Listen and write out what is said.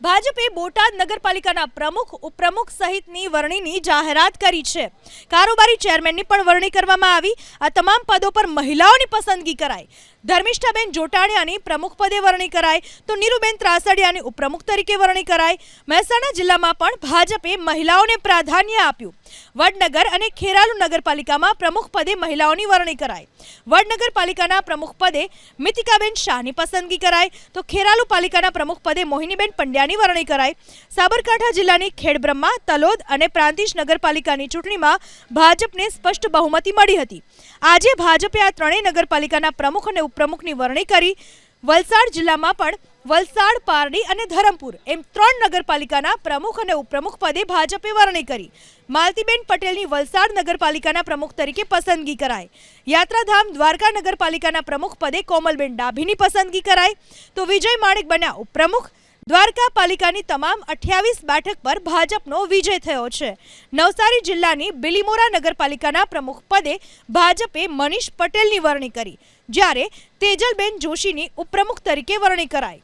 ભાજપે બોટાદ નગરપાલિકાના પ્રમુખ ઉપપ્રમુખ સહિતની વરણીની જાહેરાત કરી છે। કારોબારી ચેરમેનની પણ વરણી કરવામાં આવી। આ તમામ પદો પર મહિલાઓની પસંદગી કરાઈ। ધર્મિષ્ઠાબેન જોટાણીયાની પ્રમુખ પદે વરણી કરાઈ તો નીરુબેન ત્રાસડિયાની ઉપપ્રમુખ તરીકે વરણી કરાઈ। મહેસાણા જિલ્લામાં પણ ભાજપે મહિલાઓને પ્રાધાન્ય આપ્યું। વડનગર અને ખેરાલુ નગરપાલિકામાં પ્રમુખ પદે મહિલાઓની વરણી કરાઈ। વડનગરપાલિકાના પ્રમુખ પદે મિતિકાબેન શાહની પસંદગી કરાઈ તો ખેરાલુ પાલિકાના પ્રમુખ પદે મોહિનીબેન પંડ્યાની વરણી કરાઈ। સાબરકાંઠા જિલ્લાની ખેડબ્રહ્મા, તલોદ અને પ્રાંતિજ નગરપાલિકાની ચૂંટણીમાં ભાજપને સ્પષ્ટ બહુમતી મળી હતી। આજે ભાજપે આ ત્રણેય નગરપાલિકાના પ્રમુખ અને ઉપપ્રમુખની વરણી કરી। વલસાડ જિલ્લામાં પણ વલસાડ, પારડી અને ધરમપુર એમ ત્રણ નગરપાલિકાના પ્રમુખ અને ઉપપ્રમુખ પદે ભાજપે વરણી કરી। માલતીબેન પટેલની વલસાડ નગરપાલિકાના પ્રમુખ તરીકે પસંદગી કરાઈ। યાત્રાધામ દ્વારકા નગરપાલિકાના પ્રમુખ પદે કોમલબેન ડાભીની પસંદગી કરાઈ તો વિજય માણેક બન્યા ઉપપ્રમુખ। દ્વારકા પાલિકાની તમામ 28 બેઠક પર ભાજપનો વિજય થયો છે। નવસારી જિલ્લાની બિલીમોરા નગરપાલિકાના પ્રમુખ પદે ભાજપે મનીષ પટેલની વરણી કરી, જ્યારે તેજલબેન જોશીની ઉપપ્રમુખ તરીકે વરણી કરાઈ।